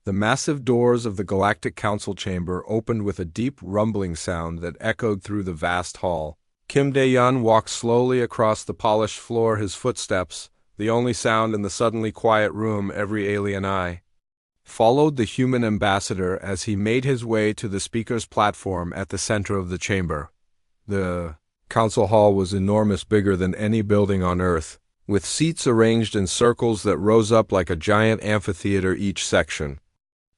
The massive doors of the Galactic Council chamber opened with a deep rumbling sound that echoed through the vast hall. Kim Dae-yeon walked slowly across the polished floor, his footsteps, the only sound in the suddenly quiet room every alien eye followed the human ambassador as he made his way to the speaker's platform at the center of the chamber. The council hall was enormous, bigger than any building on Earth, with seats arranged in circles that rose up like a giant amphitheater. Each section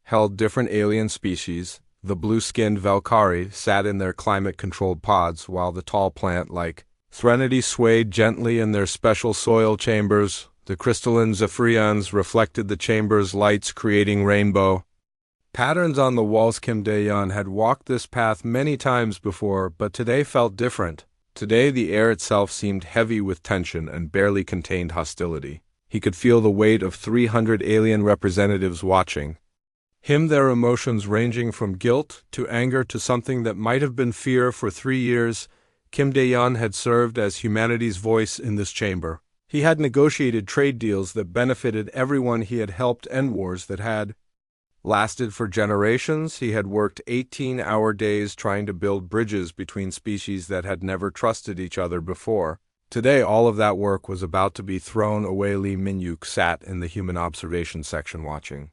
held different alien species. The blue-skinned Valkyrie sat in their climate-controlled pods, while the tall plant-like Threnody swayed gently in their special soil chambers. The crystalline Zephyrians reflected the chamber's lights, creating rainbow patterns on the walls. Kim Dae-yeon had walked this path many times before, but today felt different. Today the air itself seemed heavy with tension and barely contained hostility. He could feel the weight of 300 alien representatives watching him, their emotions ranging from guilt to anger to something that might have been fear. For 3 years, Kim Dae-yeon had served as humanity's voice in this chamber. He had negotiated trade deals that benefited everyone. He had helped end wars that had lasted for generations. He had worked 18-hour days trying to build bridges between species that had never trusted each other before. Today, all of that work was about to be thrown away. Lee Min-yuk sat in the human observation section watching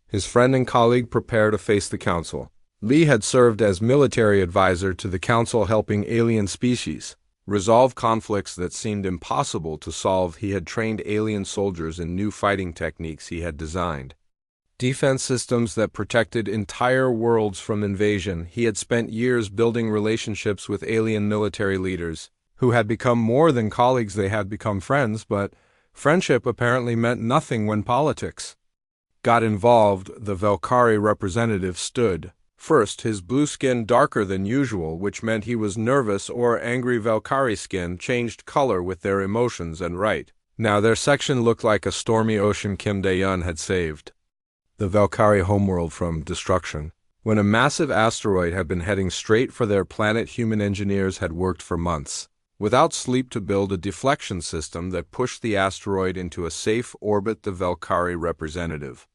his friend and colleague prepare to face the council. Lee had served as military advisor to the council, helping alien species resolve conflicts that seemed impossible to solve. He had trained alien soldiers in new fighting techniques. He had designed defense systems that protected entire worlds from invasion. He had spent years building relationships with alien military leaders who had become more than colleagues. They had become friends, but friendship apparently meant nothing when politics got involved. The Valkyrie representative stood first, his blue skin darker than usual, which meant he was nervous or angry. Valkyrie skin changed color with their emotions, and right now their section looked like a stormy ocean Kim Dae-yeon had saved the Valkyrie homeworld from destruction. When a massive asteroid had been heading straight for their planet, human engineers had worked for months without sleep to build a deflection system that pushed the asteroid into a safe orbit. The Valkyrie representative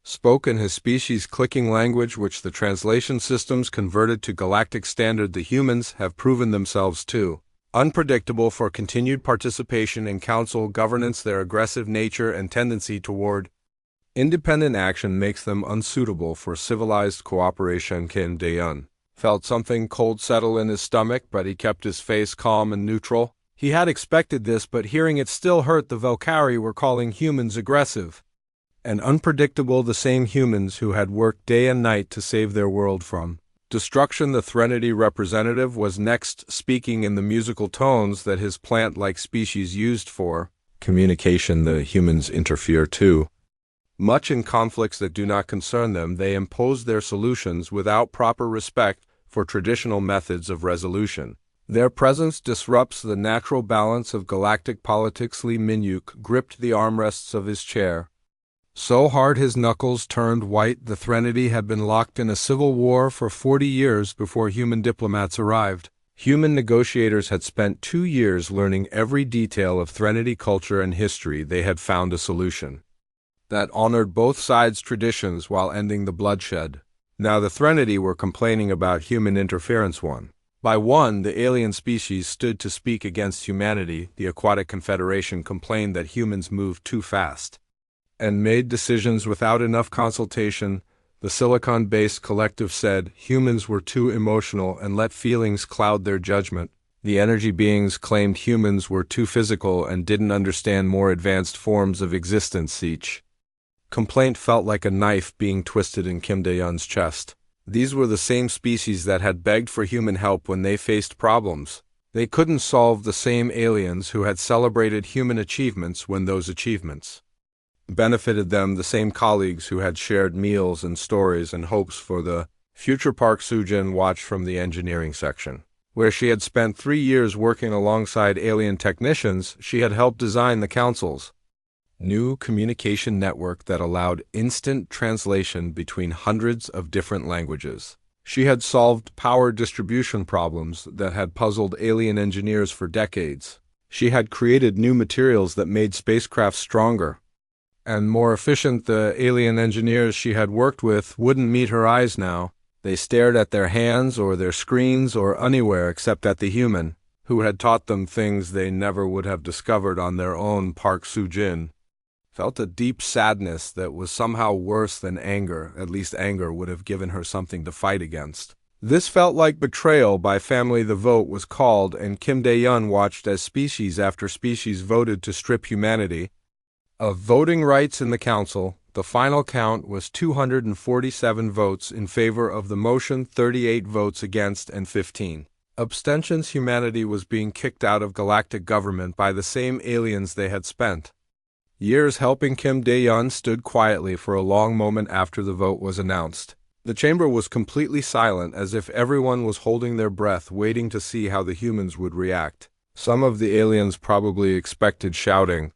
spoke in his species' clicking language, which the translation systems converted to galactic standard. The humans have proven themselves too unpredictable for continued participation in council governance. Their aggressive nature and tendency toward independent action makes them unsuitable for civilized cooperation. Kim Dae-yeon felt something cold settle in his stomach, but he kept his face calm and neutral. He had expected this, but hearing it still hurt. The Valkyrie were calling humans aggressive and unpredictable, the same humans who had worked day and night to save their world from destruction. The Threnody representative was next, speaking in the musical tones that his plant-like species used for communication. The humans interfere too much in conflicts that do not concern them. They impose their solutions without proper respect for traditional methods of resolution. Their presence disrupts the natural balance of galactic politics. Lee Min-yuk gripped the armrests of his chair so hard his knuckles turned white. The Threnody had been locked in a civil war for 40 years before human diplomats arrived. Human negotiators had spent 2 years learning every detail of Threnody culture and history. They had found a solution that honored both sides' traditions while ending the bloodshed. Now the Threnody were complaining about human interference. One by one, the alien species stood to speak against humanity. The Aquatic Confederation complained that humans moved too fast and made decisions without enough consultation. The silicon-based collective said humans were too emotional and let feelings cloud their judgment. The energy beings claimed humans were too physical and didn't understand more advanced forms of existence. Each complaint felt like a knife being twisted in Kim Dae-yeon's chest. These were the same species that had begged for human help when they faced problems they couldn't solve, the same aliens who had celebrated human achievements when those achievements benefited them, the same colleagues who had shared meals and stories and hopes for the future. Park Soo-jin watched from the engineering section, where she had spent 3 years working alongside alien technicians. She had helped design the council's new communication network that allowed instant translation between hundreds of different languages. She had solved power distribution problems that had puzzled alien engineers for decades. She had created new materials that made spacecraft stronger and more efficient the alien engineers she had worked with wouldn't meet her eyes now. They stared at their hands or their screens or anywhere except at the human, who had taught them things they never would have discovered on their own. Park Soo-jin felt a deep sadness that was somehow worse than anger. At least anger would have given her something to fight against. This felt like betrayal by family. The vote was called, and Kim Dae-yeon watched as species after species voted to strip humanity of voting rights in the council. The final count was 247 votes in favor of the motion, 38 votes against, and 15 abstentions. Humanity was being kicked out of galactic government by the same aliens they had spent years helping. Kim Dae-yeon stood quietly for a long moment after the vote was announced. The chamber was completely silent, as if everyone was holding their breath, waiting to see how the humans would react. Some of the aliens probably expected shouting,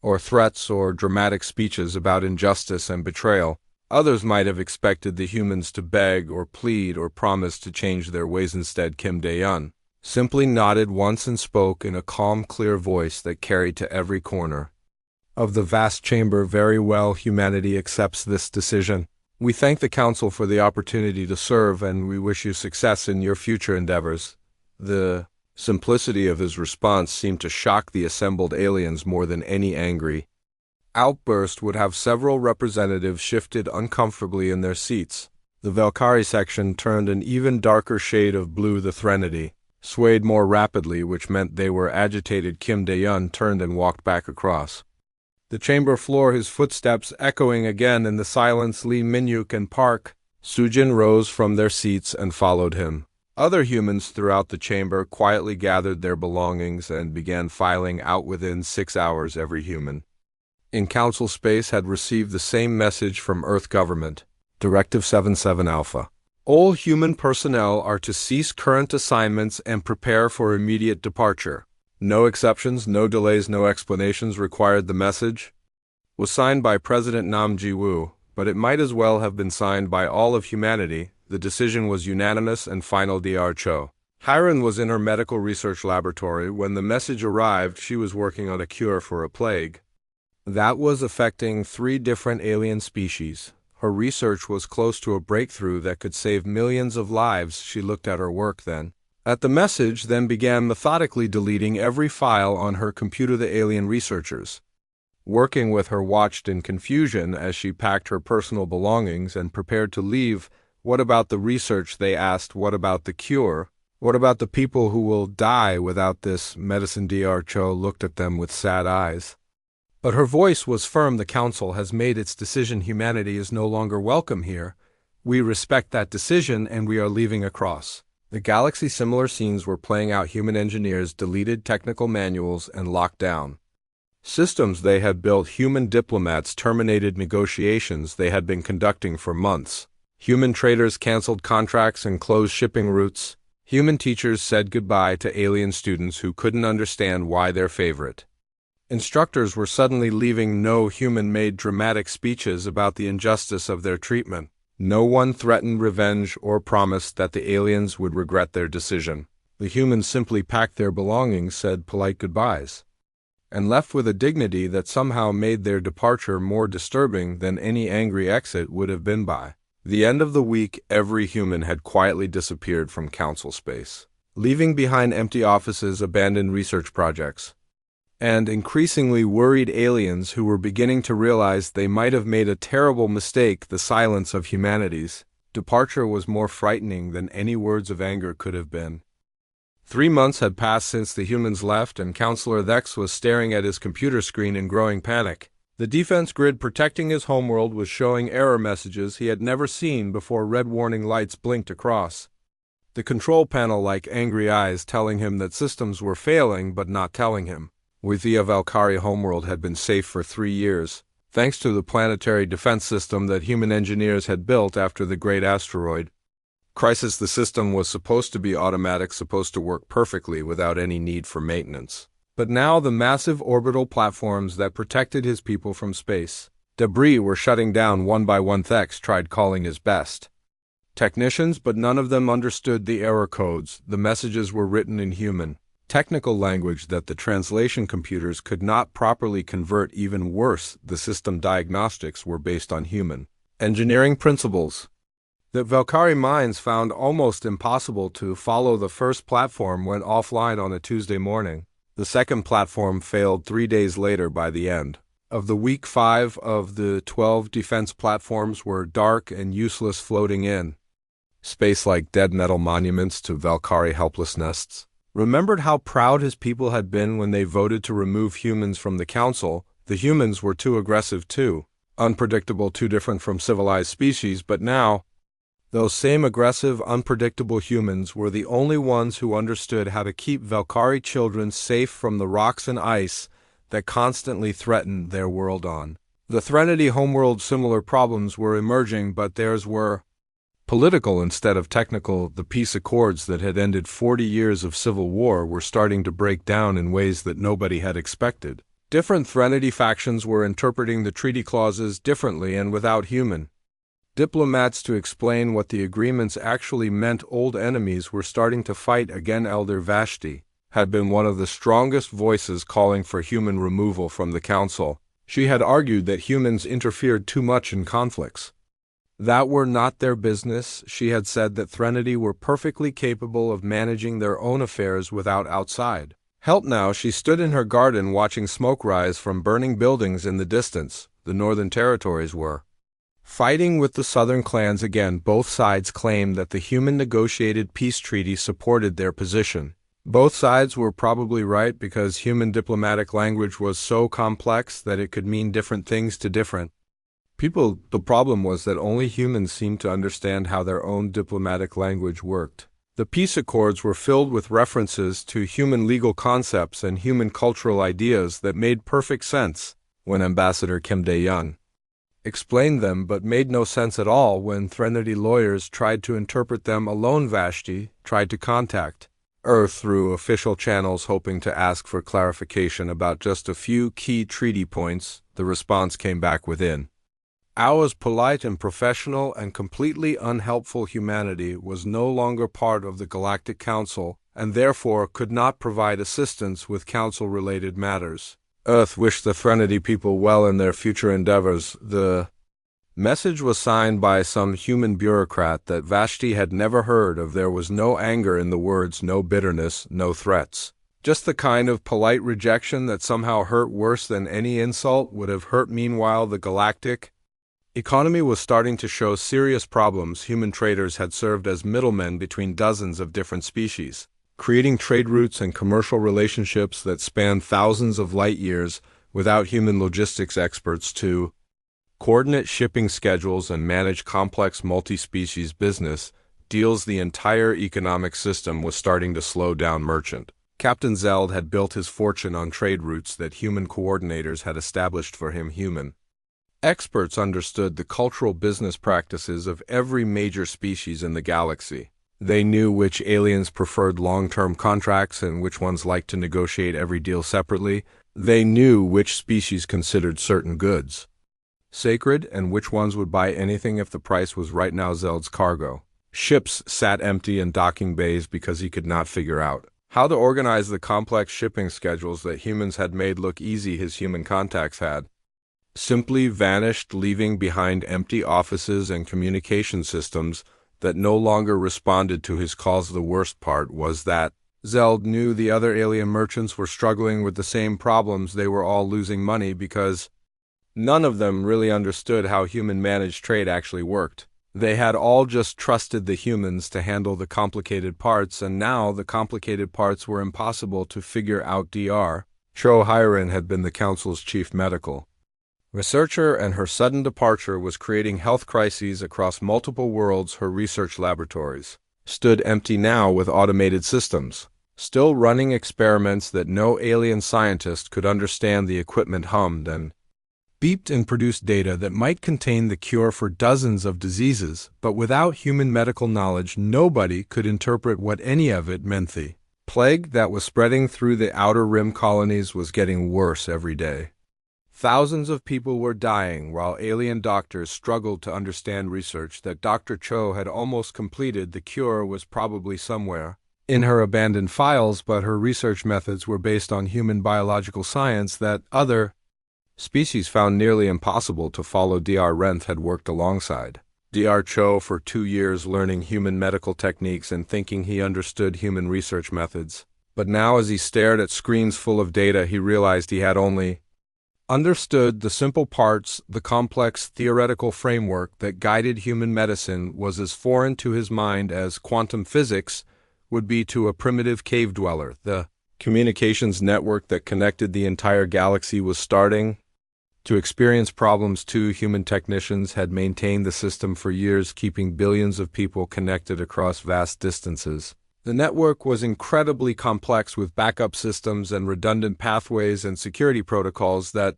or threats, or dramatic speeches about injustice and betrayal. Others might have expected the humans to beg or plead or promise to change their ways. Instead, Kim Dae-yeon simply nodded once and spoke in a calm, clear voice that carried to every corner of the vast chamber. Very well, humanity accepts this decision. We thank the Council for the opportunity to serve, and we wish you success in your future endeavors. The simplicity of his response seemed to shock the assembled aliens more than any angry outburst would have. Several representatives shifted uncomfortably in their seats. The Valkyrie section turned an even darker shade of blue. The Threnody swayed more rapidly, which meant they were agitated. Kim Dae-yeon turned and walked back across the chamber floor, his footsteps echoing again in the silence. Lee Min-hyuk and Park Soo-jin rose from their seats and followed him. Other humans throughout the chamber quietly gathered their belongings and began filing out. Within 6 hours, every human in council space had received the same message from Earth government. Directive 77 Alpha. All human personnel are to cease current assignments and prepare for immediate departure. No exceptions, no delays, no explanations required. The message was signed by President Nam Ji-woo, but it might as well have been signed by all of humanity. The decision was unanimous and final. Dr. Cho Hyran was in her medical research laboratory. When the message arrived, she was working on a cure for a plague that was affecting 3 different alien species. Her research was close to a breakthrough that could save millions of lives. She looked at her work at the message, then began methodically deleting every file on her computer. The alien researchers working with her watched in confusion as she packed her personal belongings and prepared to leave. What about the research, they asked. What about the cure? What about the people who will die without this medicine? Dr. Cho looked at them with sad eyes, but her voice was firm. The council has made its decision. Humanity is no longer welcome here. We respect that decision, and we are leaving across the galaxy. Similar scenes were playing out. Human engineers deleted technical manuals and locked down systems they had built. Human diplomats terminated negotiations they had been conducting for months. Human traders canceled contracts and closed shipping routes. Human teachers said goodbye to alien students who couldn't understand why their favorite instructors were suddenly leaving. No human made dramatic speeches about the injustice of their treatment. No one threatened revenge or promised that the aliens would regret their decision. The humans simply packed their belongings, said polite goodbyes, and left with a dignity that somehow made their departure more disturbing than any angry exit would have been. By the end of the week, every human had quietly disappeared from council space, leaving behind empty offices, abandoned research projects, and increasingly worried aliens who were beginning to realize they might have made a terrible mistake. The silence of humanity's departure was more frightening than any words of anger could have been. 3 months had passed since the humans left, and Counselor Thex was staring at his computer screen in growing panic. The defense grid protecting his homeworld was showing error messages he had never seen before. Red warning lights blinked across the control panel like angry eyes, telling him that systems were failing but not telling him. The Valkyrie homeworld had been safe for 3 years, thanks to the planetary defense system that human engineers had built after the great asteroid crisis. The system was supposed to be automatic, supposed to work perfectly without any need for maintenance. But now the massive orbital platforms that protected his people from space debris were shutting down one by one. Thex tried calling his best technicians, but none of them understood the error codes. The messages were written in human, technical language that the translation computers could not properly convert. Even worse, the system diagnostics were based on human engineering principles that Valkyrie minds found almost impossible to follow. The first platform went offline on a Tuesday morning. The second platform failed 3 days later. By the end of the week, 5 of the 12 defense platforms were dark and useless, floating in space like dead metal monuments to Valkyrie helpless nests. Remembered how proud his people had been when they voted to remove humans from the council. The humans were too aggressive, too unpredictable, too different from civilized species, but now those same aggressive, unpredictable humans were the only ones who understood how to keep Valkyrie children safe from the rocks and ice that constantly threatened their world. On the Threnody homeworld, similar problems were emerging, but theirs were political instead of technical. The peace accords that had ended 40 years of civil war were starting to break down in ways that nobody had expected. Different Threnody factions were interpreting the treaty clauses differently and without human diplomats to explain what the agreements actually meant. Old enemies were starting to fight again. Elder Vashti had been one of the strongest voices calling for human removal from the council. She had argued that humans interfered too much in conflicts that were not their business. She had said that Threnody were perfectly capable of managing their own affairs without outside help. Now she stood in her garden watching smoke rise from burning buildings in the distance. The northern territories were fighting with the southern clans again. Both sides claimed that the human negotiated peace treaty supported their position. Both sides were probably right, because human diplomatic language was so complex that it could mean different things to different people. The problem was that only humans seemed to understand how their own diplomatic language worked. The peace accords were filled with references to human legal concepts and human cultural ideas that made perfect sense when Ambassador Kim Dae-yeon explained them, but made no sense at all when Threnody lawyers tried to interpret them. Alone, Vashti tried to contact Earth through official channels, hoping to ask for clarification about just a few key treaty points. The response came back within hours. Polite and professional and completely unhelpful humanity was no longer part of the Galactic Council and therefore could not provide assistance with council-related matters. Earth wished the Threnody people well in their future endeavors. The message was signed by some human bureaucrat that Vashti had never heard of. There was no anger in the words, no bitterness, no threats. Just the kind of polite rejection that somehow hurt worse than any insult would have hurt. Meanwhile, the galactic economy was starting to show serious problems. Human traders had served as middlemen between dozens of different species, creating trade routes and commercial relationships that spanned thousands of light years without human logistics experts to coordinate shipping schedules and manage complex multi-species business deals. The entire economic system was starting to slow down. Merchant Captain Zeld had built his fortune on trade routes that human coordinators had established for him. Human experts understood the cultural business practices of every major species in the galaxy. They knew which aliens preferred long-term contracts and which ones liked to negotiate every deal separately. They knew which species considered certain goods sacred and which ones would buy anything if the price was right. Now Zeld's cargo ships sat empty in docking bays because he could not figure out how to organize the complex shipping schedules that humans had made look easy. His human contacts had simply vanished, leaving behind empty offices and communication systems that no longer responded to his calls. The worst part was that Zeld knew the other alien merchants were struggling with the same problems. They were all losing money because none of them really understood how human-managed trade actually worked. They had all just trusted the humans to handle the complicated parts, and now the complicated parts were impossible to figure out. Dr. Cho Hyren had been the council's chief medical researcher, and her sudden departure was creating health crises across multiple worlds. Her research laboratories stood empty now, with automated systems still running experiments that no alien scientist could understand. The equipment hummed and beeped and produced data that might contain the cure for dozens of diseases, but without human medical knowledge, nobody could interpret what any of it meant. The plague that was spreading through the Outer Rim colonies was getting worse every day. Thousands of people were dying while alien doctors struggled to understand research that Dr. Cho had almost completed. The cure was probably somewhere in her abandoned files, but her research methods were based on human biological science that other species found nearly impossible to follow. Dr. Renth had worked alongside Dr. Cho for 2 years learning human medical techniques and thinking he understood human research methods. But now as he stared at screens full of data, he realized he had only understood the simple parts. The complex theoretical framework that guided human medicine was as foreign to his mind as quantum physics would be to a primitive cave dweller. The communications network that connected the entire galaxy was starting to experience problems too. Human technicians had maintained the system for years, keeping billions of people connected across vast distances. The network was incredibly complex with backup systems and redundant pathways and security protocols that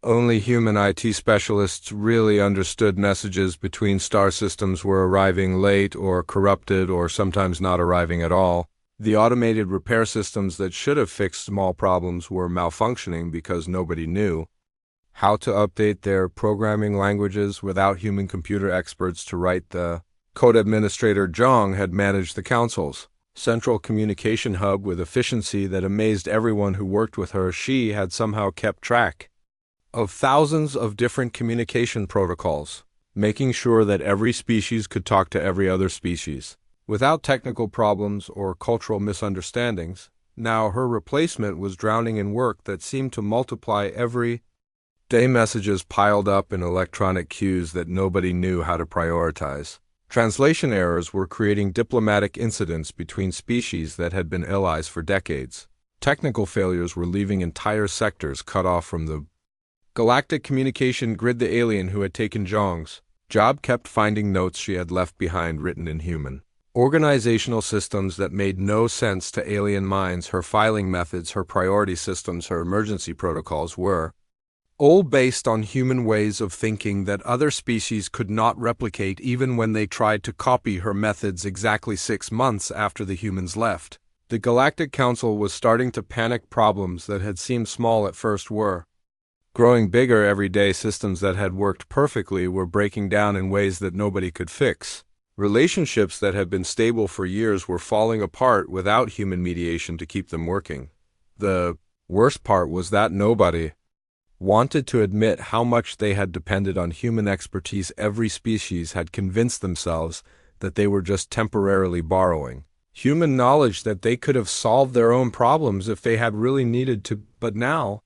only human IT specialists really understood. Messages between star systems were arriving late or corrupted or sometimes not arriving at all. The automated repair systems that should have fixed small problems were malfunctioning because nobody knew how to update their programming languages without human computer experts to write the code. Administrator Zhang had managed the council's central communication hub with efficiency that amazed everyone who worked with her. She had somehow kept track of thousands of different communication protocols, making sure that every species could talk to every other species without technical problems or cultural misunderstandings. Now her replacement was drowning in work that seemed to multiply every day. Messages piled up in electronic queues that nobody knew how to prioritize. Translation errors were creating diplomatic incidents between species that had been allies for decades. Technical failures were leaving entire sectors cut off from the galactic communication grid. The alien who had taken Zhang's job kept finding notes she had left behind written in human organizational systems that made no sense to alien minds. Her filing methods, her priority systems, her emergency protocols were all based on human ways of thinking that other species could not replicate, even when they tried to copy her methods. Exactly 6 months after the humans left, the Galactic Council was starting to panic. Problems that had seemed small at first were growing bigger every day. Systems that had worked perfectly were breaking down in ways that nobody could fix. Relationships that had been stable for years were falling apart without human mediation to keep them working. The worst part was that nobody wanted to admit how much they had depended on human expertise. Every species had convinced themselves that they were just temporarily borrowing human knowledge, that they could have solved their own problems if they had really needed to. But now,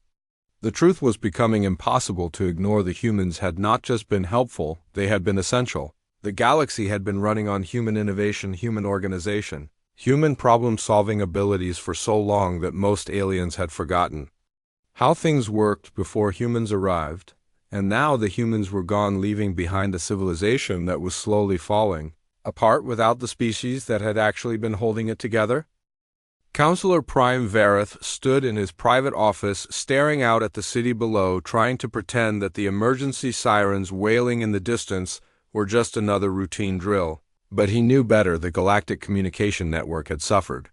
the truth was becoming impossible to ignore. The humans had not just been helpful, they had been essential. The galaxy had been running on human innovation, human organization, human problem-solving abilities for so long that most aliens had forgotten how things worked before humans arrived. And now the humans were gone, leaving behind a civilization that was slowly falling apart without the species that had actually been holding it together. Counselor Prime Vareth stood in his private office, staring out at the city below, trying to pretend that the emergency sirens wailing in the distance were just another routine drill. But he knew better. The galactic communication network had suffered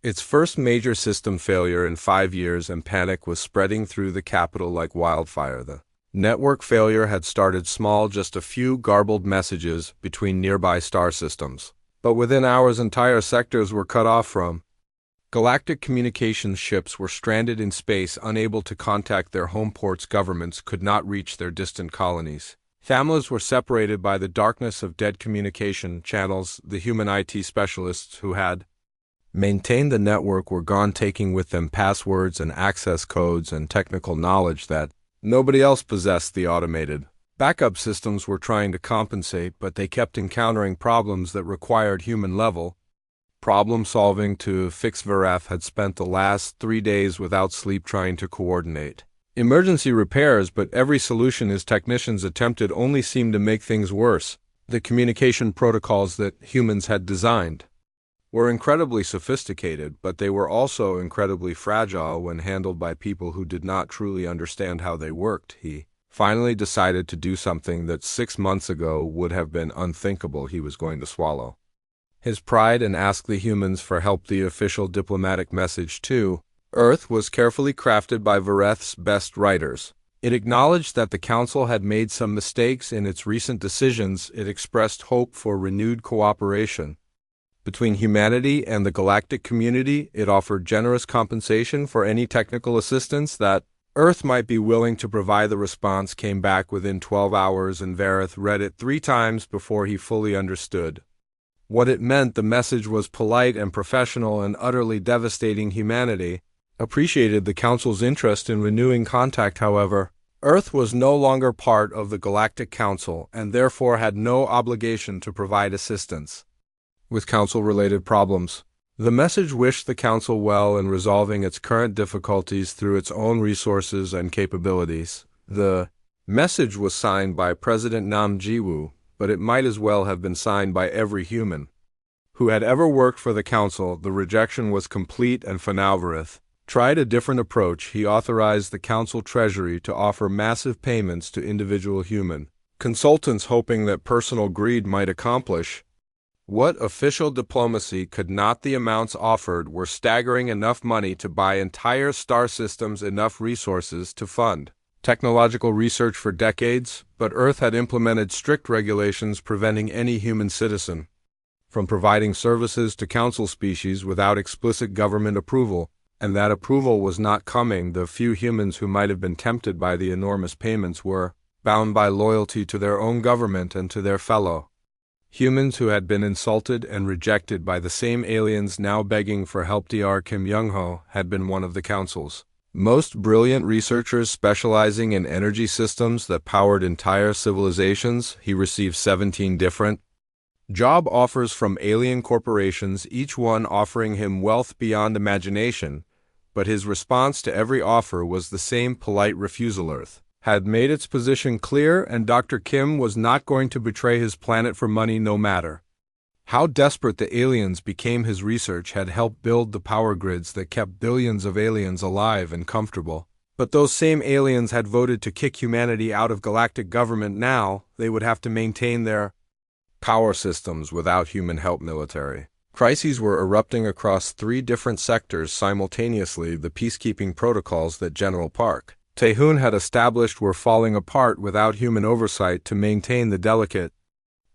its first major system failure in 5 years, and panic was spreading through the capital like wildfire. The network failure had started small, just a few garbled messages between nearby star systems. But within hours, entire sectors were cut off from galactic communications. Ships were stranded in space, unable to contact their home ports. Governments could not reach their distant colonies. Families were separated by the darkness of dead communication channels. The human IT specialists who had maintained the network were gone, taking with them passwords and access codes and technical knowledge that nobody else possessed. The automated backup systems were trying to compensate, but they kept encountering problems that required human-level problem-solving to fix. Vareth had spent the last 3 days without sleep trying to coordinate emergency repairs, but every solution his technicians attempted only seemed to make things worse. The communication protocols that humans had designed were incredibly sophisticated, but they were also incredibly fragile when handled by people who did not truly understand how they worked. He finally decided to do something that 6 months ago would have been unthinkable. He was going to swallow his pride and ask the humans for help. The official diplomatic message to Earth was carefully crafted by Vareth's best writers. It acknowledged that the Council had made some mistakes in its recent decisions. It expressed hope for renewed cooperation Between humanity and the galactic community, it offered generous compensation for any technical assistance that Earth might be willing to provide. The response came back within 12 hours, and Vareth read it 3 times before he fully understood what it meant. The message was polite and professional and utterly devastating. Humanity appreciated the Council's interest in renewing contact. However, Earth was no longer part of the Galactic Council and therefore had no obligation to provide assistance with Council-related problems. The message wished the Council well in resolving its current difficulties through its own resources and capabilities. The message was signed by President Nam Jiwoo, but it might as well have been signed by every human who had ever worked for the Council. The rejection was complete, and Fanalvareth tried a different approach. He authorized the Council Treasury to offer massive payments to individual human consultants, hoping that personal greed might accomplish what official diplomacy could not. The amounts offered were staggering, enough money to buy entire star systems, enough resources to fund technological research for decades, but Earth had implemented strict regulations preventing any human citizen from providing services to Council species without explicit government approval, and that approval was not coming. The few humans who might have been tempted by the enormous payments were bound by loyalty to their own government and to their fellow humans who had been insulted and rejected by the same aliens now begging for help. Dr. Kim Young-ho had been one of the Council's most brilliant researchers, specializing in energy systems that powered entire civilizations. He received 17 different job offers from alien corporations, each one offering him wealth beyond imagination, but his response to every offer was the same polite refusal. Earth had made its position clear, and Dr. Kim was not going to betray his planet for money, no matter how desperate the aliens became. His research had helped build the power grids that kept billions of aliens alive and comfortable. But those same aliens had voted to kick humanity out of galactic government. Now they would have to maintain their power systems without human help. Military crises were erupting across 3 different sectors simultaneously. The peacekeeping protocols that General Park Tae-hoon had established were falling apart without human oversight. To maintain the delicate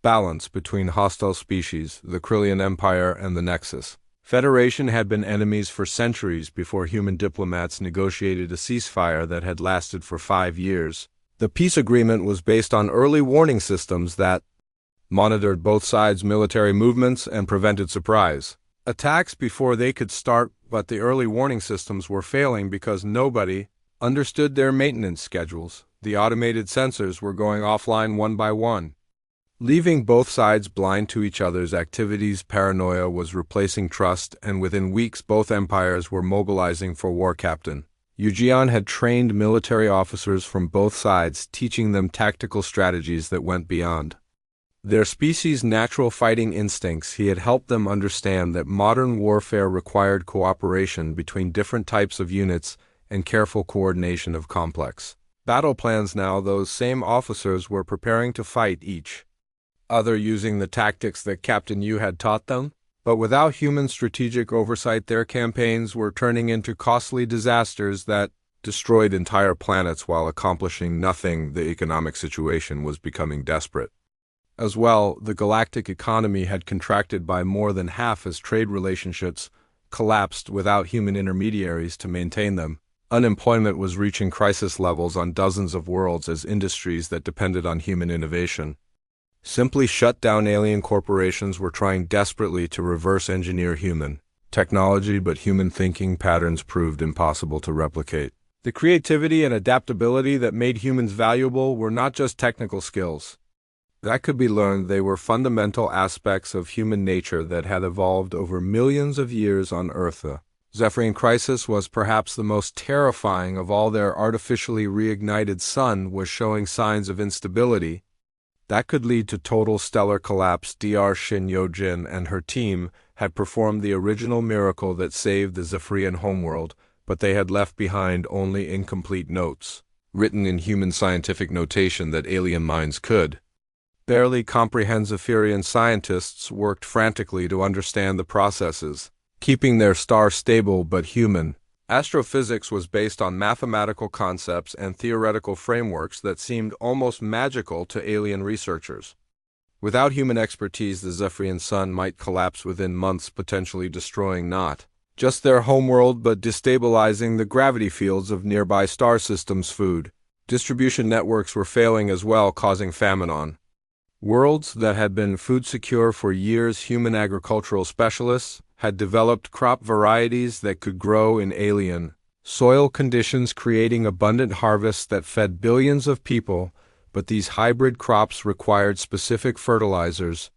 balance between hostile species, the Krillian Empire and the Nexus Federation had been enemies for centuries before human diplomats negotiated a ceasefire that had lasted for 5 years. The peace agreement was based on early warning systems that monitored both sides' military movements and prevented surprise attacks before they could start, but the early warning systems were failing because nobody understood their maintenance schedules. The automated sensors were going offline one by one, leaving both sides blind to each other's activities. Paranoia was replacing trust, and within weeks both empires were mobilizing for war. Captain Yujian had trained military officers from both sides, teaching them tactical strategies that went beyond their species' natural fighting instincts. He had helped them understand that modern warfare required cooperation between different types of units and careful coordination of complex battle plans. Now those same officers were preparing to fight each other using the tactics that Captain Yu had taught them, but without human strategic oversight their campaigns were turning into costly disasters that destroyed entire planets while accomplishing nothing. The economic situation was becoming desperate. As well, the galactic economy had contracted by more than half as trade relationships collapsed without human intermediaries to maintain them. Unemployment was reaching crisis levels on dozens of worlds as industries that depended on human innovation simply shut down. Alien corporations were trying desperately to reverse engineer human technology, but human thinking patterns proved impossible to replicate. The creativity and adaptability that made humans valuable were not just technical skills that could be learned. They were fundamental aspects of human nature that had evolved over millions of years on Earth. The Zephyrian crisis was perhaps the most terrifying of all. Their artificially reignited sun was showing signs of instability that could lead to total stellar collapse. Dr. Shin Yojin and her team had performed the original miracle that saved the Zephyrian homeworld, but they had left behind only incomplete notes, written in human scientific notation that alien minds could barely comprehend. Zephyrian scientists worked frantically to understand the processes keeping their star stable but human. Astrophysics was based on mathematical concepts and theoretical frameworks that seemed almost magical to alien researchers. Without human expertise, the Zephyrian sun might collapse within months, potentially destroying not just their homeworld but destabilizing the gravity fields of nearby star systems. Food distribution networks were failing as well, causing famine on worlds that had been food secure for years. Human agricultural specialists had developed crop varieties that could grow in alien soil conditions, creating abundant harvests that fed billions of people, but these hybrid crops required specific fertilizers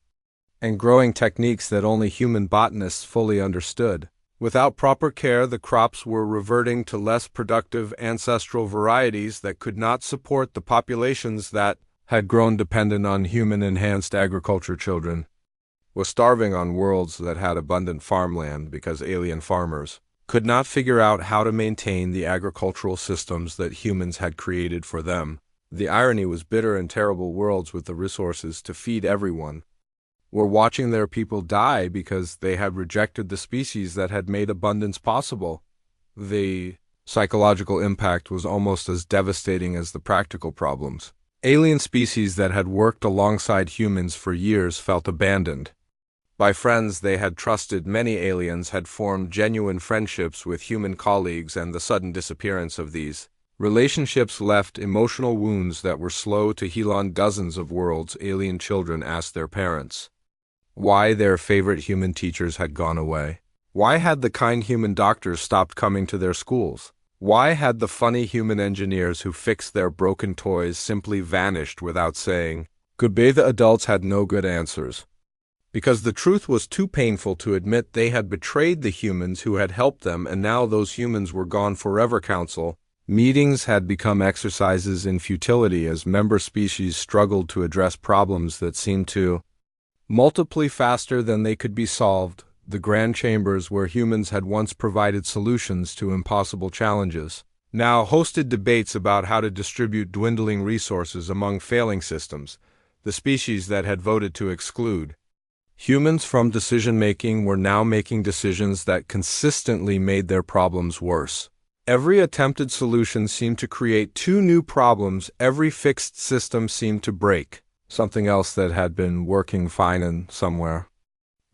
and growing techniques that only human botanists fully understood. Without proper care, the crops were reverting to less productive ancestral varieties that could not support the populations that had grown dependent on human-enhanced agriculture. Children were starving on worlds that had abundant farmland because alien farmers could not figure out how to maintain the agricultural systems that humans had created for them. The irony was bitter, and terrible worlds with the resources to feed everyone were watching their people die because they had rejected the species that had made abundance possible. The psychological impact was almost as devastating as the practical problems. Alien species that had worked alongside humans for years felt abandoned by friends they had trusted. Many aliens had formed genuine friendships with human colleagues, and the sudden disappearance of these relationships left emotional wounds that were slow to heal. On dozens of worlds, alien children asked their parents why their favorite human teachers had gone away. Why had the kind human doctors stopped coming to their schools? Why had the funny human engineers who fixed their broken toys simply vanished without saying goodbye? The adults had no good answers, because the truth was too painful to admit. They had betrayed the humans who had helped them, and now those humans were gone forever. Council meetings had become exercises in futility as member species struggled to address problems that seemed to multiply faster than they could be solved. The grand chambers, where humans had once provided solutions to impossible challenges, now hosted debates about how to distribute dwindling resources among failing systems. The species that had voted to exclude humans from decision-making were now making decisions that consistently made their problems worse. Every attempted solution seemed to create two new problems. Every fixed system seemed to break something else that had been working fine and somewhere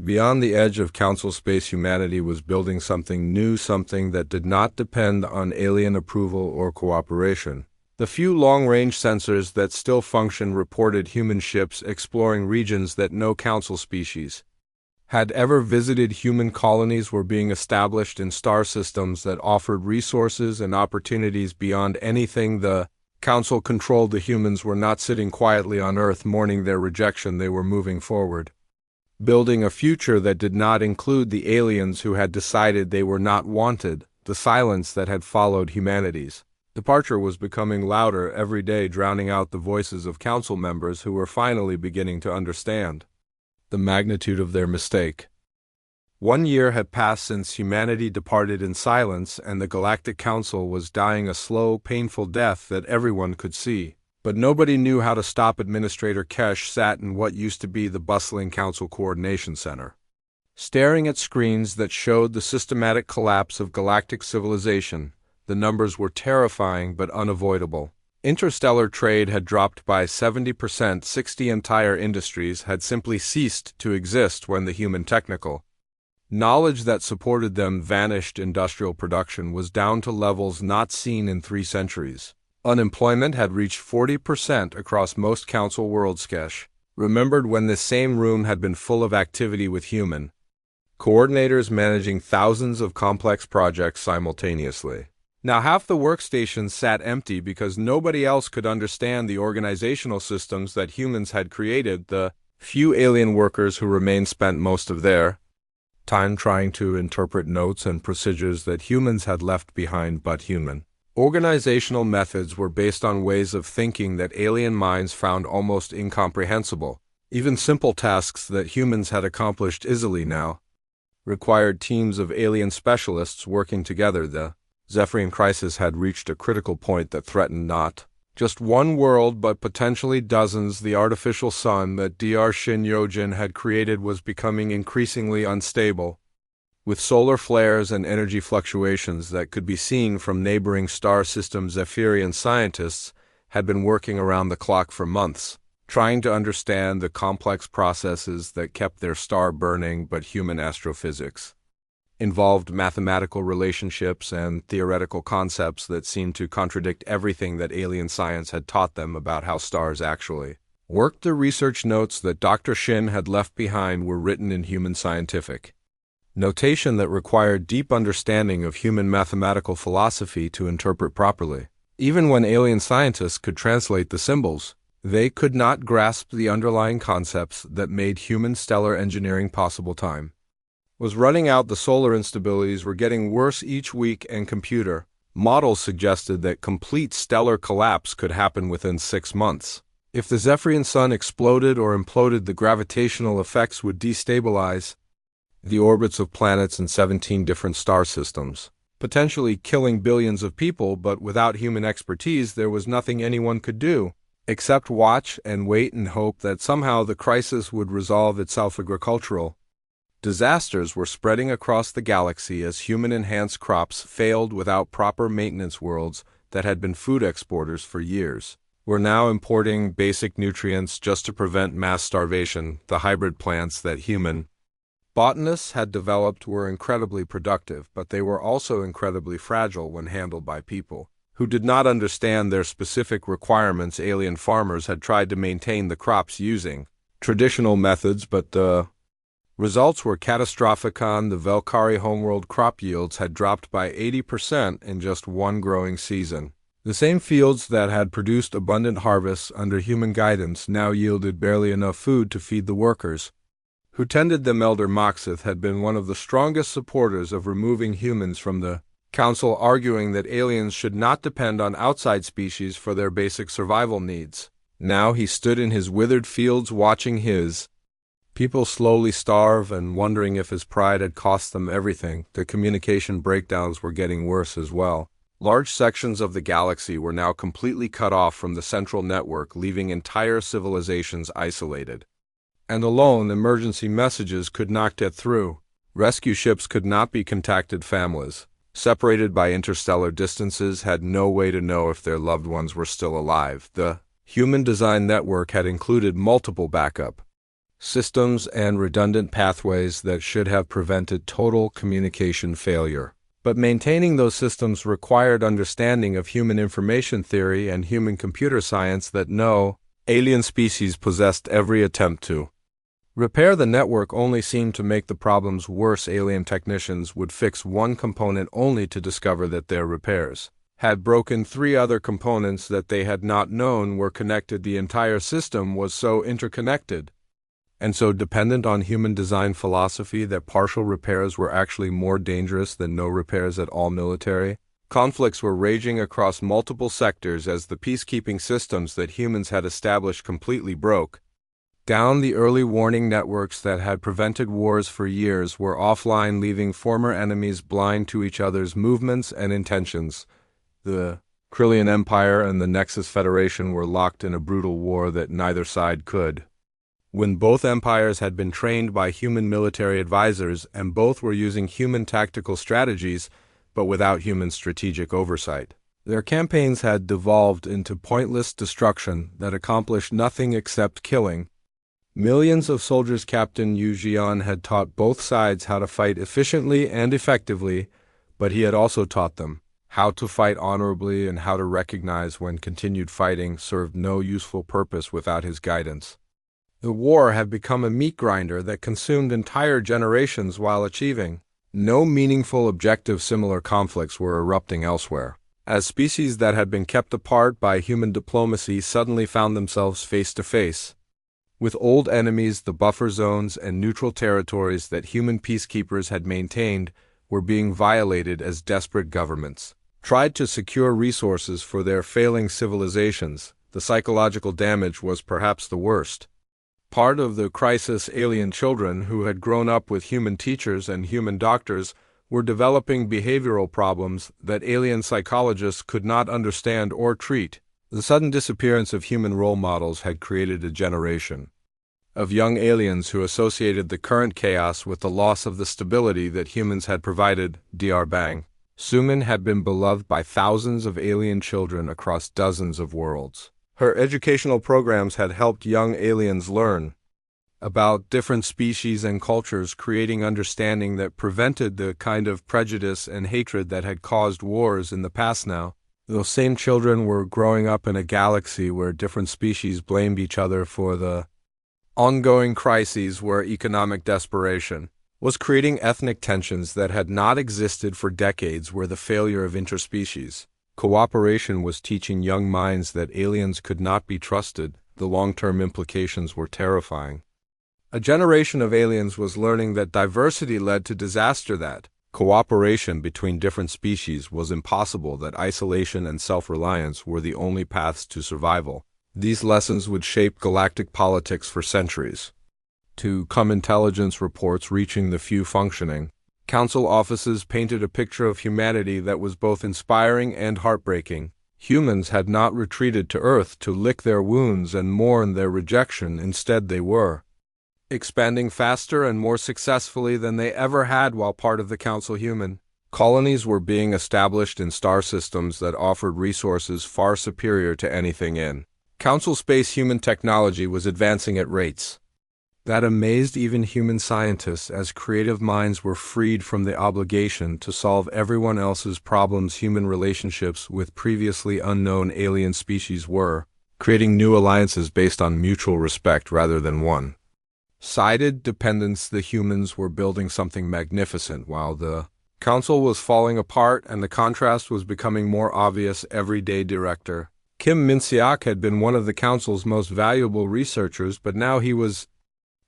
beyond the edge of council space, humanity was building something new, something that did not depend on alien approval or cooperation. The few long-range sensors that still functioned reported human ships exploring regions that no council species had ever visited. Human colonies were being established in star systems that offered resources and opportunities beyond anything the council controlled. The humans were not sitting quietly on Earth mourning their rejection. They were moving forward, building a future that did not include the aliens who had decided they were not wanted. The silence that had followed humanity's departure was becoming louder every day, drowning out the voices of council members who were finally beginning to understand the magnitude of their mistake. 1 year had passed since humanity departed in silence, and the Galactic Council was dying a slow, painful death that everyone could see. But nobody knew how to stop. Administrator Kesh sat in what used to be the bustling Council Coordination Center, staring at screens that showed the systematic collapse of galactic civilization. The numbers were terrifying but unavoidable. Interstellar trade had dropped by 70%. 60 entire industries had simply ceased to exist when the human technical knowledge that supported them vanished. Industrial production was down to levels not seen in 3 centuries. Unemployment had reached 40% across most council worlds. Kesh remembered when this same room had been full of activity with human coordinators managing thousands of complex projects simultaneously. Now half the workstations sat empty because nobody else could understand the organizational systems that humans had created. The few alien workers who remained spent most of their time trying to interpret notes and procedures that humans had left behind. But human organizational methods were based on ways of thinking that alien minds found almost incomprehensible. Even simple tasks that humans had accomplished easily now required teams of alien specialists working together. The Zephyrian crisis had reached a critical point that threatened not just one world but potentially dozens. The artificial sun that Dr. Shin Yojin had created was becoming increasingly unstable, with solar flares and energy fluctuations that could be seen from neighboring star systems. Zephyrian scientists had been working around the clock for months, trying to understand the complex processes that kept their star burning. But human astrophysics involved mathematical relationships and theoretical concepts that seemed to contradict everything that alien science had taught them about how stars actually worked. The research notes that Dr. Shin had left behind were written in human scientific notation that required deep understanding of human mathematical philosophy to interpret properly. Even when alien scientists could translate the symbols, they could not grasp the underlying concepts that made human stellar engineering possible. Time was running out. The solar instabilities were getting worse each week, and computer models suggested that complete stellar collapse could happen within 6 months. If the Zephyrian sun exploded or imploded, the gravitational effects would destabilize the orbits of planets in 17 different star systems, potentially killing billions of people. But without human expertise, there was nothing anyone could do except watch and wait and hope that somehow the crisis would resolve itself. Agricultural disasters were spreading across the galaxy as human-enhanced crops failed. Without proper maintenance, worlds that had been food exporters for years were now importing basic nutrients just to prevent mass starvation. The hybrid plants that human botanists had developed were incredibly productive, but they were also incredibly fragile when handled by people who did not understand their specific requirements. Alien farmers had tried to maintain the crops using traditional methods, but the results were catastrophic. On the Valkyrie homeworld, crop yields had dropped by 80% in just one growing season. The same fields that had produced abundant harvests under human guidance now yielded barely enough food to feed the workers who tended them. Elder Moxith had been one of the strongest supporters of removing humans from the council, arguing that aliens should not depend on outside species for their basic survival needs. Now he stood in his withered fields watching his people slowly starve and wondering if his pride had cost them everything. The communication breakdowns were getting worse as well. Large sections of the galaxy were now completely cut off from the central network, leaving entire civilizations isolated and alone. Emergency messages could not get through. Rescue ships could not be contacted. Families, separated by interstellar distances, had no way to know if their loved ones were still alive. The human design network had included multiple backup systems and redundant pathways that should have prevented total communication failure. But maintaining those systems required understanding of human information theory and human computer science that no alien species possessed. Every attempt to repair the network only seemed to make the problems worse. Alien technicians would fix one component only to discover that their repairs had broken 3 other components that they had not known were connected. The entire system was so interconnected and so dependent on human design philosophy that partial repairs were actually more dangerous than no repairs at all. Military conflicts were raging across multiple sectors as the peacekeeping systems that humans had established completely broke down. The early warning networks that had prevented wars for years were offline, leaving former enemies blind to each other's movements and intentions. The Krillian Empire and the Nexus Federation were locked in a brutal war that neither side could when both empires had been trained by human military advisors and both were using human tactical strategies, but without human strategic oversight. Their campaigns had devolved into pointless destruction that accomplished nothing except killing millions of soldiers. Captain Yu Jian had taught both sides how to fight efficiently and effectively, but he had also taught them how to fight honorably and how to recognize when continued fighting served no useful purpose without his guidance. The war had become a meat grinder that consumed entire generations while achieving no meaningful objective. Similar conflicts were erupting elsewhere, as species that had been kept apart by human diplomacy suddenly found themselves face to face with old enemies. The buffer zones and neutral territories that human peacekeepers had maintained were being violated as desperate governments tried to secure resources for their failing civilizations. The psychological damage was perhaps the worst part of the crisis. Alien children who had grown up with human teachers and human doctors were developing behavioral problems that alien psychologists could not understand or treat. The sudden disappearance of human role models had created a generation of young aliens who associated the current chaos with the loss of the stability that humans had provided. Dr. Bang Suman had been beloved by thousands of alien children across dozens of worlds. Her educational programs had helped young aliens learn about different species and cultures, creating understanding that prevented the kind of prejudice and hatred that had caused wars in the past. Now, those same children were growing up in a galaxy where different species blamed each other for the ongoing crises, where economic desperation was creating ethnic tensions that had not existed for decades, where the failure of interspecies cooperation was teaching young minds that aliens could not be trusted. The long-term implications were terrifying. A generation of aliens was learning that diversity led to disaster, that cooperation between different species was impossible, that isolation and self-reliance were the only paths to survival. These lessons would shape galactic politics for centuries. To come intelligence reports reaching the few functioning council offices painted a picture of humanity that was both inspiring and heartbreaking. Humans had not retreated to Earth to lick their wounds and mourn their rejection. Instead, they were expanding faster and more successfully than they ever had while part of the council. Human colonies were being established in star systems that offered resources far superior to anything in council space. Human technology was advancing at rates that amazed even human scientists, as creative minds were freed from the obligation to solve everyone else's problems. Human relationships with previously unknown alien species were creating new alliances based on mutual respect rather than one-sided dependence. The humans were building something magnificent while the council was falling apart, and the contrast was becoming more obvious every day. Director Kim Min-seok had been one of the council's most valuable researchers, but now he was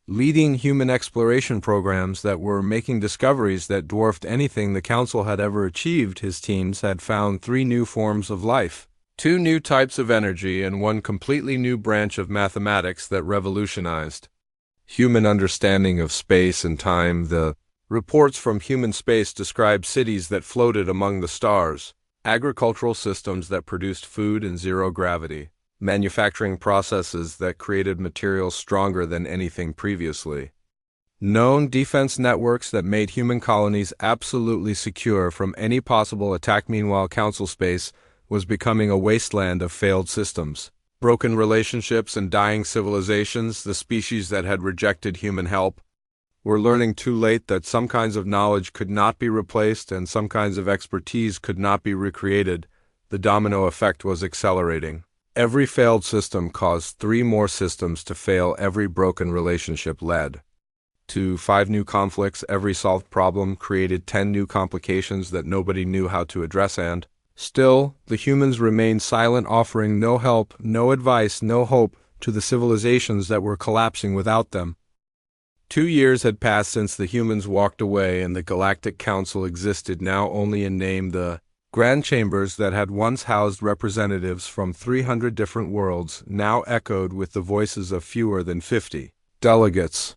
leading human exploration programs that were making discoveries that dwarfed anything the council had ever achieved. His teams had found 3 new forms of life, 2 new types of energy, and 1 completely new branch of mathematics that revolutionized human understanding of space and time. The reports from human space described cities that floated among the stars, agricultural systems that produced food in zero gravity, manufacturing processes that created materials stronger than anything previously known, defense networks that made human colonies absolutely secure from any possible attack. Meanwhile, council space was becoming a wasteland of failed systems, broken relationships, and dying civilizations. The species that had rejected human help were learning too late that some kinds of knowledge could not be replaced and some kinds of expertise could not be recreated. The domino effect was accelerating. Every failed system caused 3 more systems to fail. Every broken relationship led to 5 new conflicts. Every solved problem created 10 new complications that nobody knew how to address, and still, the humans remained silent, offering no help, no advice, no hope to the civilizations that were collapsing without them. 2 years had passed since the humans walked away, and the Galactic Council existed now only in name. The grand chambers that had once housed representatives from 300 different worlds now echoed with the voices of fewer than 50 delegates.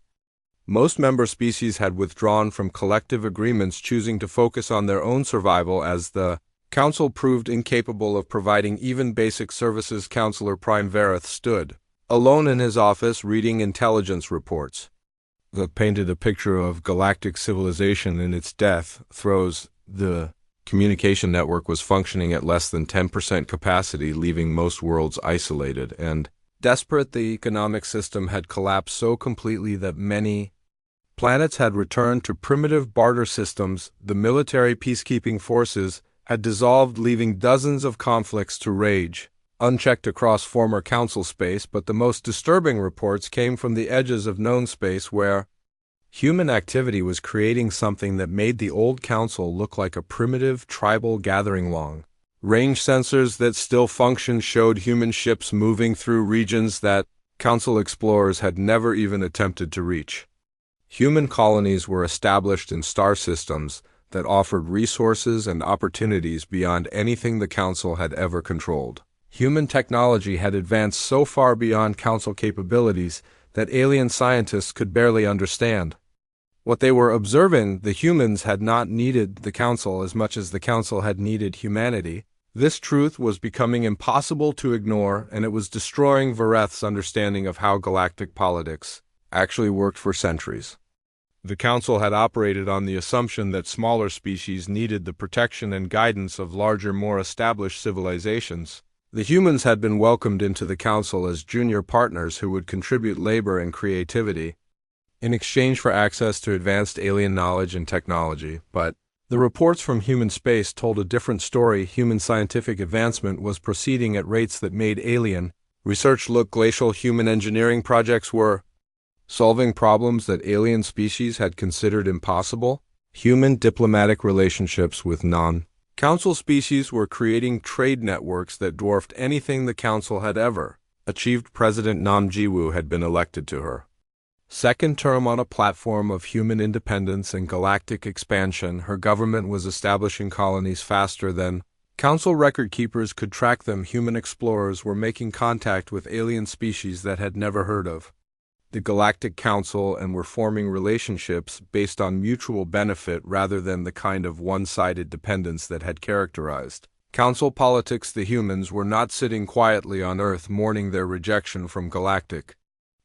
Most member species had withdrawn from collective agreements, choosing to focus on their own survival as the council proved incapable of providing even basic services. Counselor Prime Vareth stood alone in his office, reading intelligence reports that painted a picture of galactic civilization in its death throes. The communication network was functioning at less than 10% capacity, leaving most worlds isolated and desperate. The economic system had collapsed so completely that many planets had returned to primitive barter systems. The military peacekeeping forces had dissolved, leaving dozens of conflicts to rage unchecked across former council space. But the most disturbing reports came from the edges of known space, where human activity was creating something that made the old council look like a primitive tribal gathering. Long-range sensors that still functioned showed human ships moving through regions that council explorers had never even attempted to reach. Human colonies were established in star systems that offered resources and opportunities beyond anything the council had ever controlled. Human technology had advanced so far beyond council capabilities that alien scientists could barely understand what they were observing. The humans had not needed the council as much as the council had needed humanity. This truth was becoming impossible to ignore, and it was destroying Vareth's understanding of how galactic politics actually worked. For centuries, the council had operated on the assumption that smaller species needed the protection and guidance of larger, more established civilizations. The humans had been welcomed into the council as junior partners who would contribute labor and creativity in exchange for access to advanced alien knowledge and technology, but the reports from human space told a different story. Human scientific advancement was proceeding at rates that made alien research look glacial. Human engineering projects were solving problems that alien species had considered impossible. Human diplomatic relationships with non-council species were creating trade networks that dwarfed anything the council had ever achieved. President Nam Jiwoo had been elected to her second term on a platform of human independence and galactic expansion. Her government was establishing colonies faster than council record keepers could track them. Human explorers were making contact with alien species that had never heard of the Galactic Council and were forming relationships based on mutual benefit rather than the kind of one-sided dependence that had characterized council politics. The humans were not sitting quietly on Earth mourning their rejection from galactic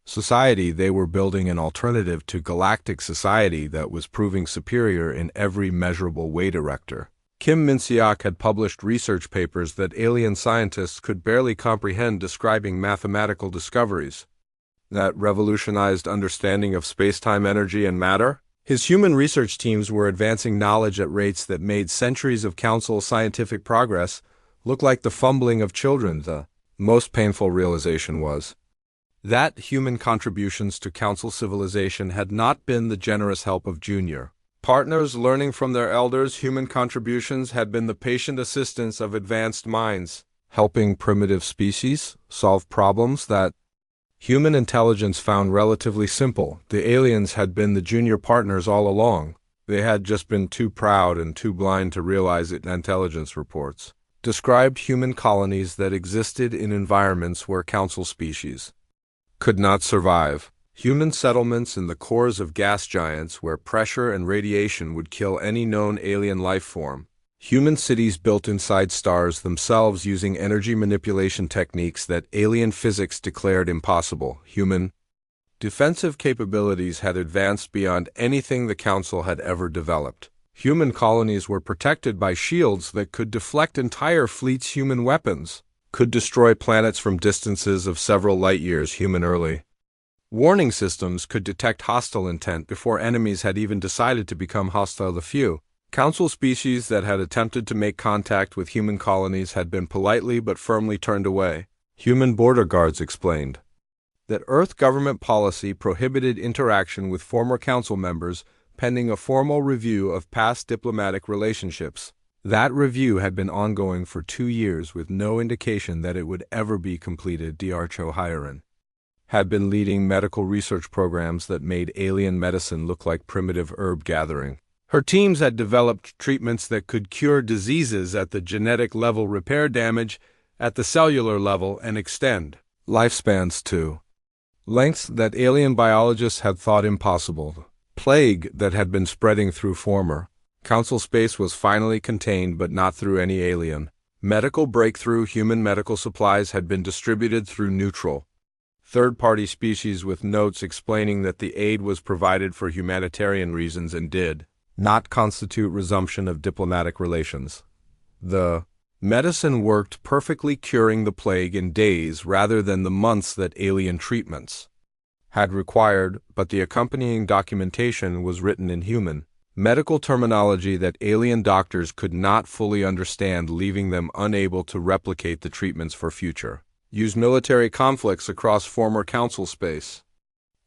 society. They were building an alternative to galactic society that was proving superior in every measurable way. Director Kim Min-seok had published research papers that alien scientists could barely comprehend, describing mathematical discoveries that revolutionized understanding of space-time energy and matter. His human research teams were advancing knowledge at rates that made centuries of council scientific progress look like the fumbling of children. The most painful realization was that human contributions to council civilization had not been the generous help of junior partners learning from their elders. Human contributions had been the patient assistance of advanced minds, helping primitive species solve problems that human intelligence found relatively simple. The aliens had been the junior partners all along. They had just been too proud and too blind to realize it. Intelligence reports described human colonies that existed in environments where council species could not survive. Human settlements in the cores of gas giants where pressure and radiation would kill any known alien life form. Human cities built inside stars themselves using energy manipulation techniques that alien physics declared impossible. Human defensive capabilities had advanced beyond anything the Council had ever developed. Human colonies were protected by shields that could deflect entire fleets. Human weapons could destroy planets from distances of several light years. Human early warning systems could detect hostile intent before enemies had even decided to become hostile. The few council species that had attempted to make contact with human colonies had been politely but firmly turned away. Human border guards explained that Earth government policy prohibited interaction with former council members pending a formal review of past diplomatic relationships. That review had been ongoing for 2 years with no indication that it would ever be completed. Dr. Cho Hyerin had been leading medical research programs that made alien medicine look like primitive herb gathering. Her teams had developed treatments that could cure diseases at the genetic level, repair damage at the cellular level, and extend lifespans to lengths that alien biologists had thought impossible. Plague that had been spreading through former council space was finally contained, but not through any alien medical breakthrough. Human medical supplies had been distributed through neutral third-party species with notes explaining that the aid was provided for humanitarian reasons and did not constitute resumption of diplomatic relations. The medicine worked perfectly, curing the plague in days rather than the months that alien treatments had required, but the accompanying documentation was written in human medical terminology that alien doctors could not fully understand, leaving them unable to replicate the treatments for future use. Military conflicts across former council space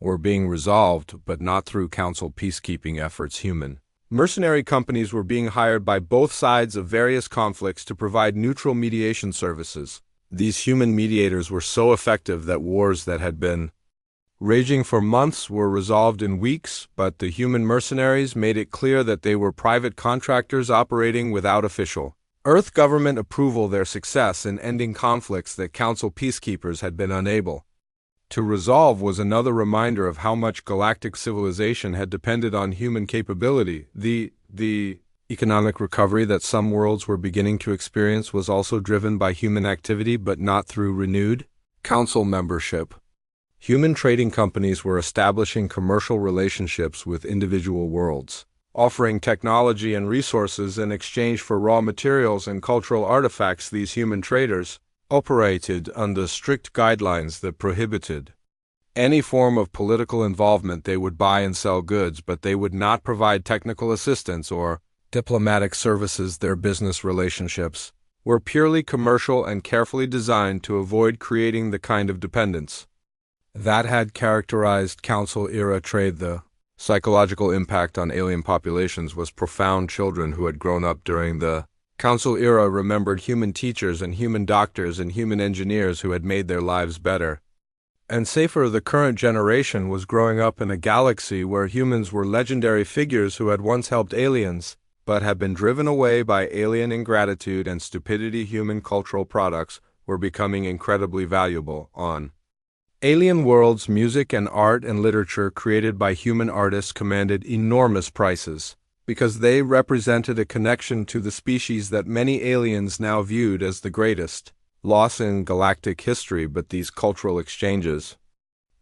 were being resolved, but not through council peacekeeping efforts. Human mercenary companies were being hired by both sides of various conflicts to provide neutral mediation services. These human mediators were so effective that wars that had been raging for months were resolved in weeks, but the human mercenaries made it clear that they were private contractors operating without official Earth government approval. Their success in ending conflicts that council peacekeepers had been unable to resolve was another reminder of how much galactic civilization had depended on human capability. The economic recovery that some worlds were beginning to experience was also driven by human activity, but not through renewed council membership. Human trading companies were establishing commercial relationships with individual worlds, offering technology and resources in exchange for raw materials and cultural artifacts. These human traders operated under strict guidelines that prohibited any form of political involvement. They would buy and sell goods, but they would not provide technical assistance or diplomatic services. Their business relationships were purely commercial and carefully designed to avoid creating the kind of dependence that had characterized Council-era trade. The psychological impact on alien populations was profound. Children who had grown up during the Council era remembered human teachers and human doctors and human engineers who had made their lives better and safer. The current generation was growing up in a galaxy where humans were legendary figures who had once helped aliens, but had been driven away by alien ingratitude and stupidity. Human cultural products were becoming incredibly valuable on alien worlds. Music and art and literature created by human artists commanded enormous prices because they represented a connection to the species that many aliens now viewed as the greatest loss in galactic history. But these cultural exchanges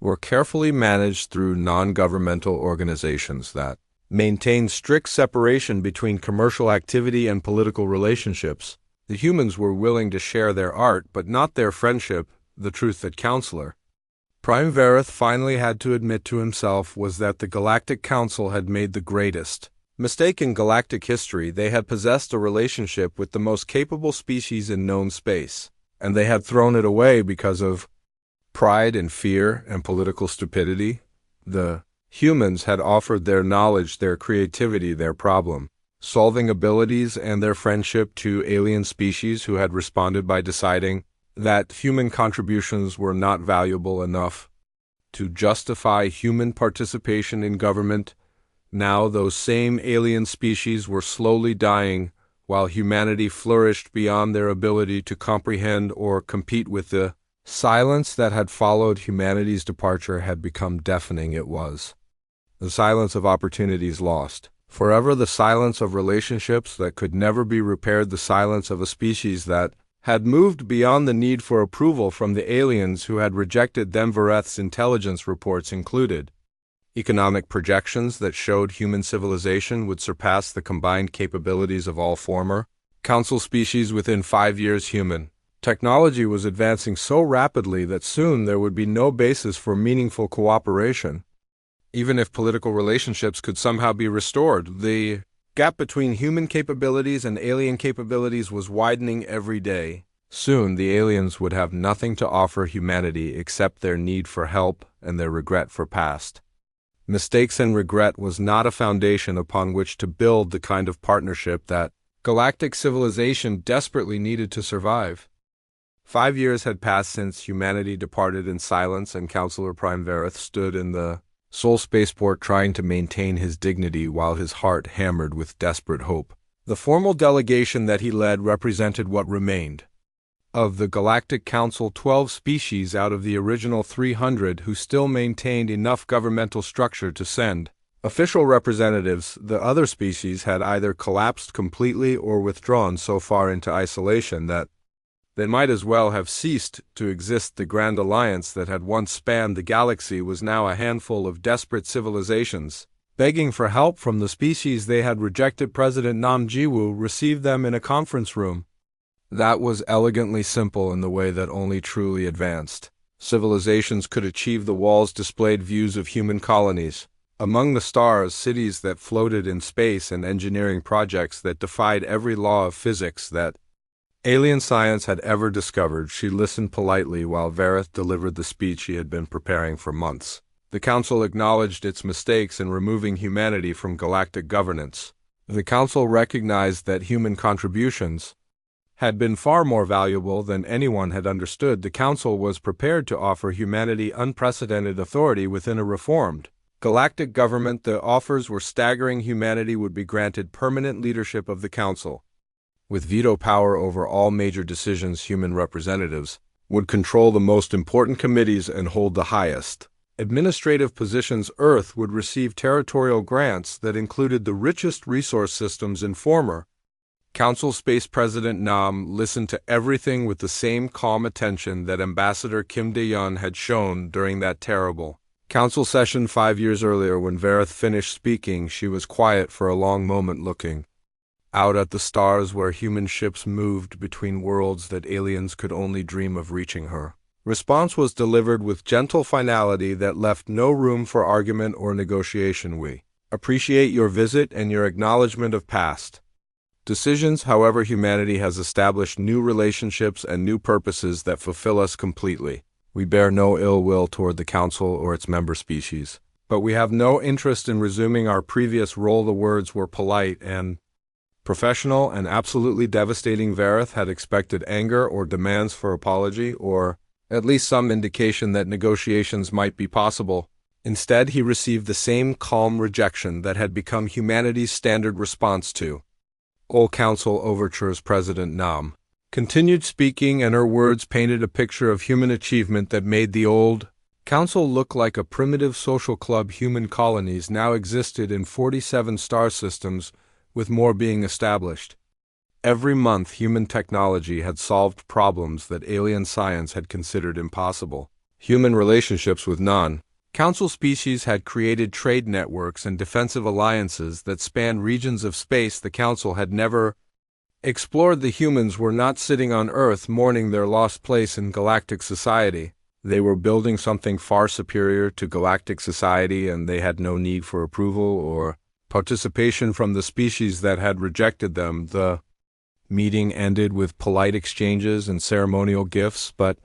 were carefully managed through non-governmental organizations that maintained strict separation between commercial activity and political relationships. The humans were willing to share their art, but not their friendship. The truth that Counselor Prime Vareth finally had to admit to himself was that the Galactic Council had made the greatest mistake in galactic history. They had possessed a relationship with the most capable species in known space, and they had thrown it away because of pride and fear and political stupidity. The humans had offered their knowledge, their creativity, their problem-solving abilities, and their friendship to alien species who had responded by deciding that human contributions were not valuable enough to justify human participation in government. Now those same alien species were slowly dying, while humanity flourished beyond their ability to comprehend or compete with. The silence that had followed humanity's departure had become deafening. It was the silence of opportunities lost forever, the silence of relationships that could never be repaired, the silence of a species that had moved beyond the need for approval from the aliens who had rejected them. Vareth's intelligence reports included economic projections that showed human civilization would surpass the combined capabilities of all former Council species within 5 years. Human technology was advancing so rapidly that soon there would be no basis for meaningful cooperation. Even if political relationships could somehow be restored, the gap between human capabilities and alien capabilities was widening every day. Soon the aliens would have nothing to offer humanity except their need for help and their regret for past mistakes, and regret was not a foundation upon which to build the kind of partnership that galactic civilization desperately needed to survive. 5 years had passed since humanity departed in silence, and Counselor Prime Vareth stood in the Sol spaceport trying to maintain his dignity while his heart hammered with desperate hope. The formal delegation that he led represented what remained of the Galactic Council, 12 species out of the original 300 who still maintained enough governmental structure to send official representatives. The other species had either collapsed completely or withdrawn so far into isolation that they might as well have ceased to exist. The Grand Alliance that had once spanned the galaxy was now a handful of desperate civilizations begging for help from the species they had rejected. President Nam Jiwoo received them in a conference room that was elegantly simple in the way that only truly advanced civilizations could achieve. The walls displayed views of human colonies among the stars, cities that floated in space, and engineering projects that defied every law of physics that alien science had ever discovered. She listened politely while Vareth delivered the speech he had been preparing for months. The Council acknowledged its mistakes in removing humanity from galactic governance. The Council recognized that human contributions had been far more valuable than anyone had understood. The Council was prepared to offer humanity unprecedented authority within a reformed galactic government. The offers were staggering. Humanity would be granted permanent leadership of the Council, with veto power over all major decisions. Human representatives would control the most important committees and hold the highest administrative positions. Earth would receive territorial grants that included the richest resource systems in former Council space. President Nam listened to everything with the same calm attention that Ambassador Kim Dae-yeon had shown during that terrible Council session 5 years earlier. When Vareth finished speaking, she was quiet for a long moment, looking out at the stars where human ships moved between worlds that aliens could only dream of reaching. Her response was delivered with gentle finality that left no room for argument or negotiation. We appreciate your visit and your acknowledgement of past decisions. However, humanity has established new relationships and new purposes that fulfill us completely. We bear no ill will toward the Council or its member species, but we have no interest in resuming our previous role. The words were polite and professional and absolutely devastating. Vareth had expected anger or demands for apology, or at least some indication that negotiations might be possible. Instead, he received the same calm rejection that had become humanity's standard response to all Council overtures. President Nam continued speaking, and her words painted a picture of human achievement that made the old Council look like a primitive social club. Human colonies now existed in 47 star systems, with more being established. Every month, human technology had solved problems that alien science had considered impossible. Human relationships with non-Council species had created trade networks and defensive alliances that spanned regions of space the Council had never explored. The humans were not sitting on Earth mourning their lost place in galactic society. They were building something far superior to galactic society, and they had no need for approval or participation from the species that had rejected them. The meeting ended with polite exchanges and ceremonial gifts, but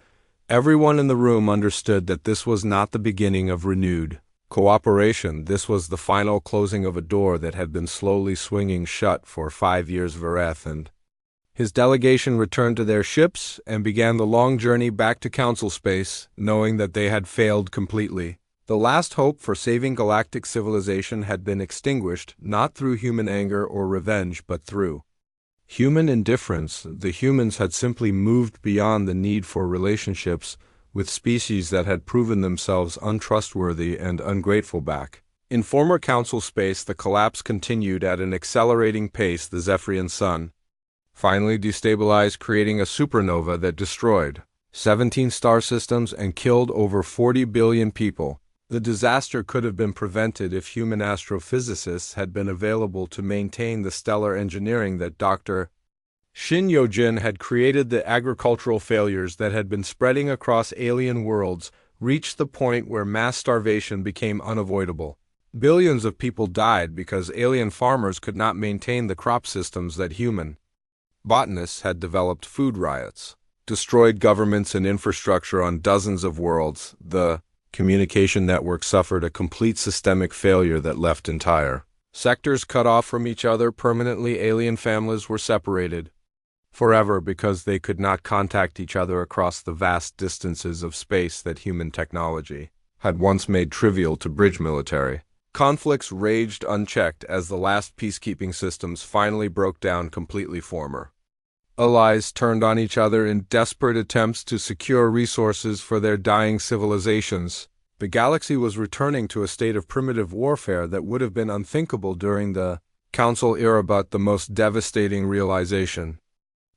everyone in the room understood that this was not the beginning of renewed cooperation. This was the final closing of a door that had been slowly swinging shut for 5 years. Vareth and his delegation returned to their ships and began the long journey back to Council space, knowing that they had failed completely. The last hope for saving galactic civilization had been extinguished, not through human anger or revenge, but through human indifference. The humans had simply moved beyond the need for relationships with species that had proven themselves untrustworthy and ungrateful. Back in former Council space, the collapse continued at an accelerating pace. The Zephyrian sun finally destabilized, creating a supernova that destroyed 17 star systems and killed over 40 billion people. The disaster could have been prevented if human astrophysicists had been available to maintain the stellar engineering that Dr. Shin Yojin had created. The agricultural failures that had been spreading across alien worlds reached the point where mass starvation became unavoidable. Billions of people died because alien farmers could not maintain the crop systems that human botanists had developed. Food riots destroyed governments and infrastructure on dozens of worlds. The communication network suffered a complete systemic failure that left entire sectors cut off from each other permanently. Alien families were separated forever because they could not contact each other across the vast distances of space that human technology had once made trivial to bridge. Military conflicts raged unchecked as the last peacekeeping systems finally broke down completely. Former allies turned on each other in desperate attempts to secure resources for their dying civilizations. The galaxy was returning to a state of primitive warfare that would have been unthinkable during the Council era, but the most devastating realization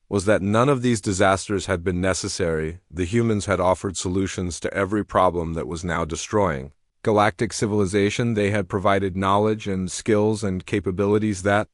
was that none of these disasters had been necessary. The humans had offered solutions to every problem that was now destroying galactic civilization. They had provided knowledge and skills and capabilities that